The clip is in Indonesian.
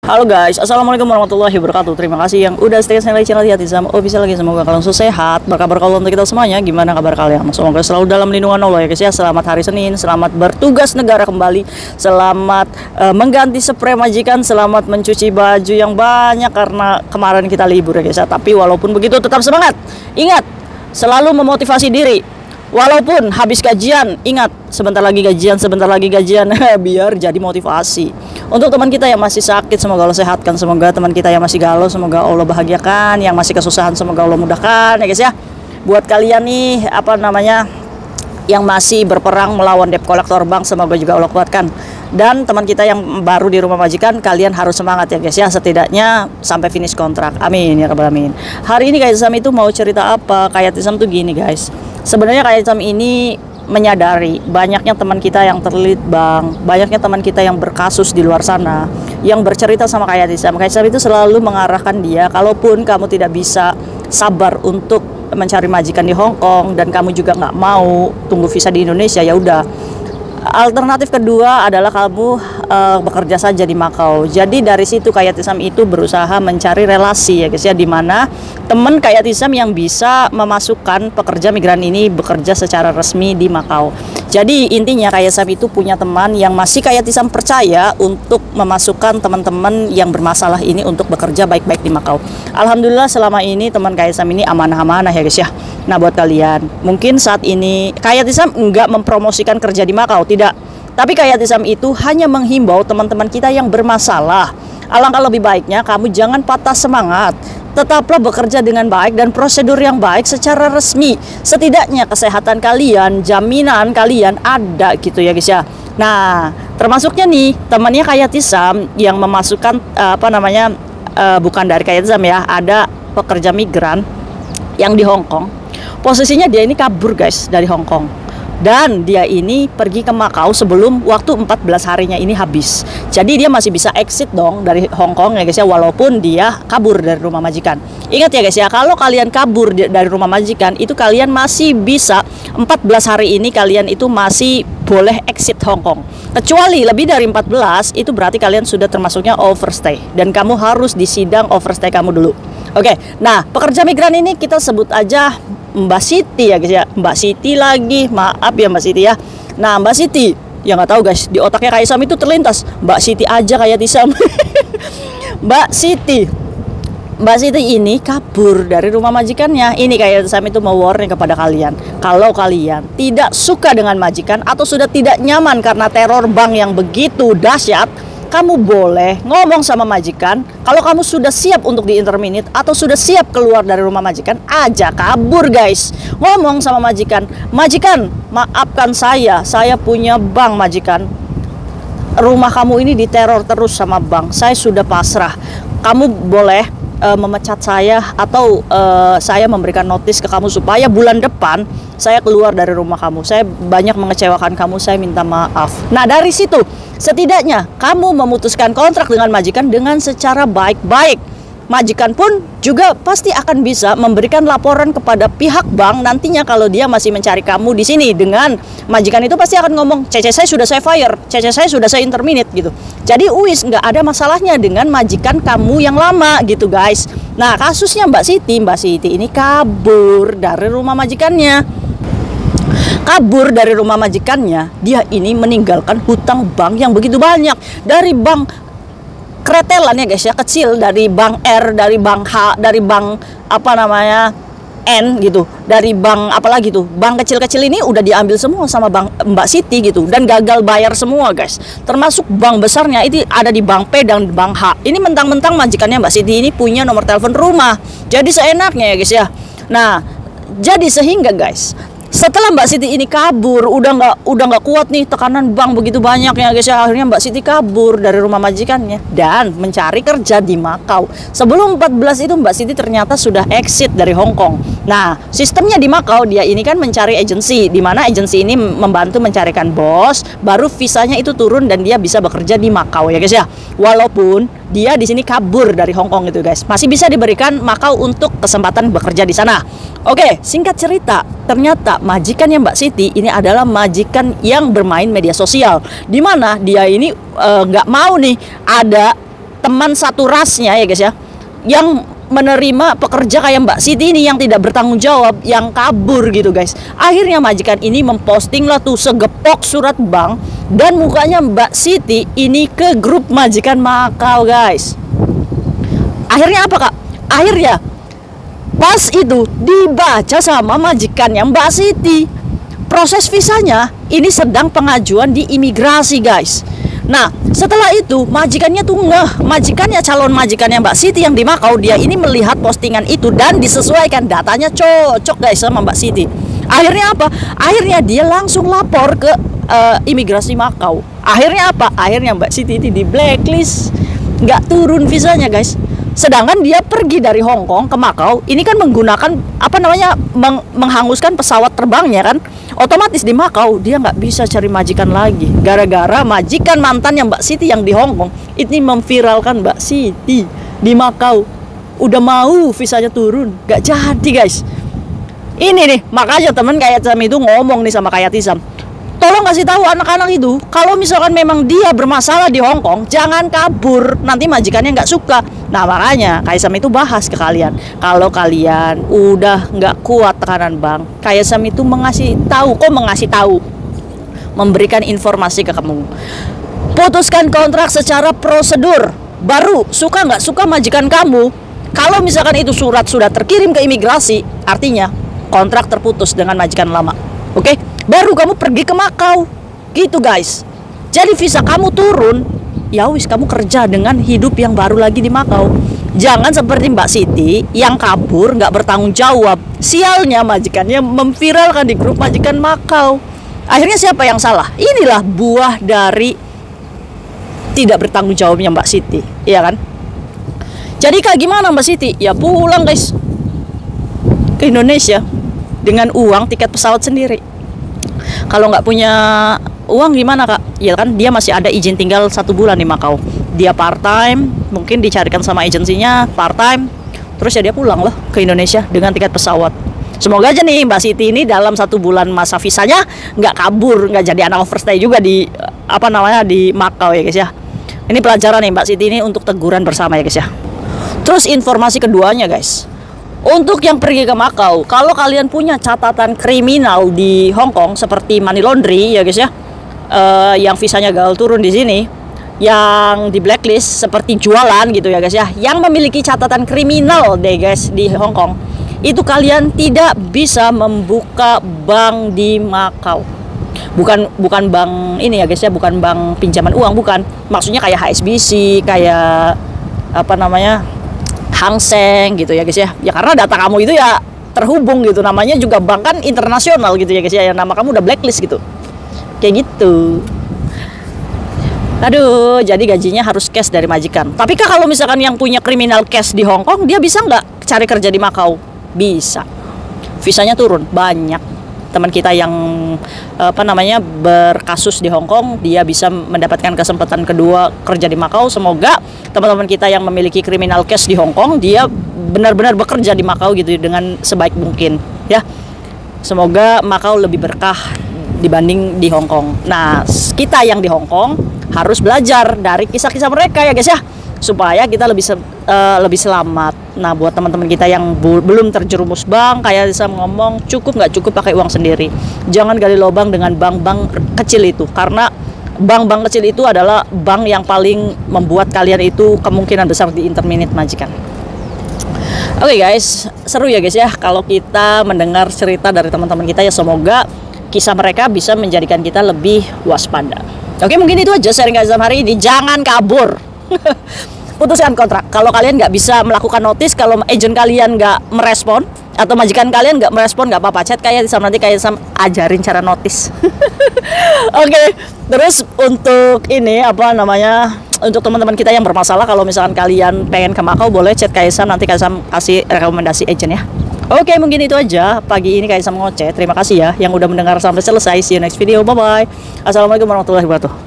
Halo guys, assalamualaikum warahmatullahi wabarakatuh. Terima kasih yang udah stay di channel Hati Isam Official lagi. Semoga kalian sehat, berkabar kalau untuk kita semuanya. Gimana kabar kalian? Semoga selalu dalam lindungan Allah ya guys ya. Selamat hari Senin, selamat bertugas negara kembali, selamat mengganti spray majikan, selamat mencuci baju yang banyak karena kemarin kita libur ya guys ya. Tapi walaupun begitu tetap semangat. Ingat, selalu memotivasi diri. Walaupun habis gajian, ingat sebentar lagi gajian biar jadi motivasi. Untuk teman kita yang masih sakit, semoga Allah sehatkan. Semoga teman kita yang masih galau, semoga Allah bahagiakan. Yang masih kesusahan, semoga Allah mudahkan ya guys ya. Buat kalian nih yang masih berperang melawan debt collector bank, semoga juga Allah kuatkan. Dan teman kita yang baru di rumah majikan, kalian harus semangat ya guys ya, setidaknya sampai finish kontrak. Amin ya rabbal alamin. Hari ini Kayak Isam itu mau cerita apa? Kayak Isam tuh gini guys. Sebenarnya Kayak Isam ini menyadari banyaknya teman kita yang terlilit bank, banyaknya teman kita yang berkasus di luar sana, yang bercerita sama Kayak Isam. Kayak Isam itu selalu mengarahkan dia, kalaupun kamu tidak bisa sabar untuk mencari majikan di Hong Kong dan kamu juga nggak mau tunggu visa di Indonesia, ya udah. Alternatif kedua adalah kamu bekerja saja di Makau. Jadi dari situ Kayak Isam itu berusaha mencari relasi ya guys ya, dimana teman Kayak Isam yang bisa memasukkan pekerja migran ini bekerja secara resmi di Makau. Jadi intinya Kayak Isam itu punya teman yang masih Kayak Isam percaya untuk memasukkan teman-teman yang bermasalah ini untuk bekerja baik-baik di Makau. Alhamdulillah selama ini teman Kayak Isam ini amanah-amanah ya guys ya. Nah buat kalian, mungkin saat ini Kayak Isam enggak mempromosikan kerja di Makau, tidak. Tapi Kayak Isam itu hanya menghimbau teman-teman kita yang bermasalah. Alangkah lebih baiknya kamu jangan patah semangat. Tetaplah bekerja dengan baik dan prosedur yang baik secara resmi. Setidaknya kesehatan kalian, jaminan kalian ada gitu ya guys ya. Nah, termasuknya nih temannya Kayak Isam yang memasukkan bukan dari Kayak Isam ya, ada pekerja migran yang di Hong Kong. Posisinya dia ini kabur guys dari Hong Kong. Dan dia ini pergi ke Makau sebelum waktu 14 harinya ini habis. Jadi dia masih bisa exit dong dari Hong Kong ya guys ya, walaupun dia kabur dari rumah majikan. Ingat ya guys ya, kalau kalian kabur dari rumah majikan itu kalian masih bisa 14 hari ini kalian itu masih boleh exit Hong Kong. Kecuali lebih dari 14 itu berarti kalian sudah termasuknya overstay dan kamu harus disidang overstay kamu dulu. Oke, nah pekerja migran ini kita sebut aja Mbak Siti ya guys ya. Mbak Siti lagi, maaf ya Mbak Siti ya. Nah Mbak Siti, ya nggak tahu guys, di otaknya Kayak Isam itu terlintas Mbak Siti aja Kayak Isam. Mbak Siti ini kabur dari rumah majikannya. Ini Kayak Isam itu mau warning kepada kalian, kalau kalian tidak suka dengan majikan atau sudah tidak nyaman karena teror bank yang begitu dahsyat, kamu boleh ngomong sama majikan. Kalau kamu sudah siap untuk di-interminate atau sudah siap keluar dari rumah majikan, aja kabur guys. Ngomong sama majikan, majikan maafkan saya punya bank majikan. Rumah kamu ini diteror terus sama bank, saya sudah pasrah. Kamu boleh memecat saya atau saya memberikan notis ke kamu supaya bulan depan saya keluar dari rumah kamu. Saya banyak mengecewakan kamu, saya minta maaf. Nah dari situ setidaknya kamu memutuskan kontrak dengan majikan dengan secara baik-baik. Majikan pun juga pasti akan bisa memberikan laporan kepada pihak bank nantinya kalau dia masih mencari kamu di sini. Dengan majikan itu pasti akan ngomong, CC saya sudah saya fire, CC saya sudah saya interminate gitu. Jadi nggak ada masalahnya dengan majikan kamu yang lama gitu guys. Nah kasusnya Mbak Siti ini kabur dari rumah majikannya. Dia ini meninggalkan hutang bank yang begitu banyak. Dari bank kretelan ya guys ya, kecil, dari bank R, dari bank H, dari bank N gitu, dari bank apalagi tuh, bank kecil-kecil ini udah diambil semua sama bank Mbak Siti gitu, dan gagal bayar semua guys. Termasuk bank besarnya itu ada di bank P dan bank H. Ini mentang-mentang majikannya Mbak Siti ini punya nomor telepon rumah, jadi seenaknya ya guys ya. Nah jadi sehingga guys, setelah Mbak Siti ini kabur, udah nggak kuat nih tekanan bank begitu banyak ya guys ya. Akhirnya Mbak Siti kabur dari rumah majikannya dan mencari kerja di Makau. Sebelum 14 itu Mbak Siti ternyata sudah exit dari Hong Kong. Nah sistemnya di Makau, dia ini kan mencari agensi, di mana agensi ini membantu mencarikan bos, baru visanya itu turun dan dia bisa bekerja di Makau ya guys ya. Walaupun dia di sini kabur dari Hong Kong gitu guys, masih bisa diberikan Makau untuk kesempatan bekerja di sana. Oke, singkat cerita, ternyata majikannya Mbak Siti ini adalah majikan yang bermain media sosial, di mana dia ini nggak mau nih ada teman satu rasnya ya guys ya, yang menerima pekerja kayak Mbak Siti ini yang tidak bertanggung jawab, yang kabur gitu guys. Akhirnya majikan ini memposting lah tuh segepok surat bank dan mukanya Mbak Siti ini ke grup majikan Makau guys. Akhirnya apa kak? Akhirnya pas itu dibaca sama majikannya Mbak Siti, proses visanya ini sedang pengajuan di imigrasi guys. Nah setelah itu majikannya tuh majikannya, calon majikannya Mbak Siti yang di Makau, dia ini melihat postingan itu dan disesuaikan, datanya cocok guys sama Mbak Siti. Akhirnya apa? Akhirnya dia langsung lapor ke imigrasi Makau. Akhirnya apa? Akhirnya Mbak Siti ini di blacklist, nggak turun visanya guys. Sedangkan dia pergi dari Hong Kong ke Makau, ini kan menggunakan apa namanya, menghanguskan pesawat terbangnya kan. Otomatis di Makau dia nggak bisa cari majikan lagi, gara-gara majikan mantannya Mbak Siti yang di Hong Kong ini memviralkan Mbak Siti di Makau. Udah mau visanya turun, nggak jadi guys. Ini nih makanya temen kayak Sam itu ngomong nih sama kayak Tisam, tolong kasih tahu anak-anak itu kalau misalkan memang dia bermasalah di Hong Kong, jangan kabur, nanti majikannya nggak suka. Nah makanya Kaisam itu bahas ke kalian, kalau kalian udah nggak kuat tekanan bank, Kaisam itu mengasih tahu, memberikan informasi ke kamu. Putuskan kontrak secara prosedur, baru suka nggak suka majikan kamu. Kalau misalkan itu surat sudah terkirim ke imigrasi, artinya kontrak terputus dengan majikan lama. Oke? Baru kamu pergi ke Makau gitu guys. Jadi visa kamu turun, ya wis kamu kerja dengan hidup yang baru lagi di Makau. Jangan seperti Mbak Siti yang kabur nggak bertanggung jawab. Sialnya majikannya memviralkan di grup majikan Makau. Akhirnya siapa yang salah? Inilah buah dari tidak bertanggung jawabnya Mbak Siti, iya kan? Jadi kayak gimana Mbak Siti? Ya pulang guys ke Indonesia dengan uang tiket pesawat sendiri. Kalau nggak punya uang gimana kak? Ya kan dia masih ada izin tinggal 1 bulan di Makau. Dia part time, mungkin dicarikan sama agensinya part time. Terus ya dia pulang loh ke Indonesia dengan tiket pesawat. Semoga aja nih Mbak Siti ini dalam 1 bulan masa visanya nggak kabur, nggak jadi anak overstay juga di apa namanya di Makau ya guys ya. Ini pelajaran nih Mbak Siti ini untuk teguran bersama ya guys ya. Terus informasi keduanya guys, untuk yang pergi ke Makau, kalau kalian punya catatan kriminal di Hong Kong seperti money laundry ya guys ya, yang visanya gagal turun di sini, yang di blacklist seperti jualan gitu ya guys ya, yang memiliki catatan kriminal deh guys di Hong Kong, itu kalian tidak bisa membuka bank di Makau. Bukan bank ini ya guys ya, bukan bank pinjaman uang, bukan. Maksudnya kayak HSBC, kayak apa namanya, Hang Seng gitu ya guys ya. Ya karena data kamu itu ya terhubung gitu, namanya juga bank kan internasional gitu ya guys ya, yang nama kamu udah blacklist gitu. Kayak gitu. Aduh, jadi gajinya harus cash dari majikan. Tapi kak kalau misalkan yang punya kriminal cash di Hong Kong, dia bisa nggak cari kerja di Makau? Bisa. Visanya turun banyak. Teman kita yang apa namanya berkasus di Hong Kong, dia bisa mendapatkan kesempatan kedua kerja di Makau. Semoga teman-teman kita yang memiliki kriminal case di Hong Kong, dia benar-benar bekerja di Makau gitu dengan sebaik mungkin ya. Semoga Makau lebih berkah dibanding di Hong Kong. Nah kita yang di Hong Kong harus belajar dari kisah-kisah mereka ya guys ya, supaya kita lebih selamat. Nah buat teman-teman kita yang belum terjerumus bank, kayak bisa ngomong cukup nggak cukup pakai uang sendiri, jangan gali lubang dengan bank-bank kecil itu, karena bank-bank kecil itu adalah bank yang paling membuat kalian itu kemungkinan besar di interminate majikan. Oke guys, seru ya guys ya kalau kita mendengar cerita dari teman-teman kita ya. Semoga kisah mereka bisa menjadikan kita lebih waspada. Oke, mungkin itu aja sharing Kaisam hari ini. Jangan kabur. Putuskan kontrak. Kalau kalian nggak bisa melakukan notis, kalau agent kalian nggak merespon atau majikan kalian nggak merespon, nggak apa-apa, chat kayak nanti kayak ajarin cara notis. Oke, terus untuk ini apa namanya, untuk teman-teman kita yang bermasalah, kalau misalkan kalian pengen ke Makau, boleh chat Kaisam, nanti Kaisam kasih rekomendasi agent ya. Oke, mungkin itu aja pagi ini Kaisam ngoceh. Terima kasih ya yang udah mendengar sampai selesai. See you next video. Bye bye. Assalamualaikum warahmatullahi wabarakatuh.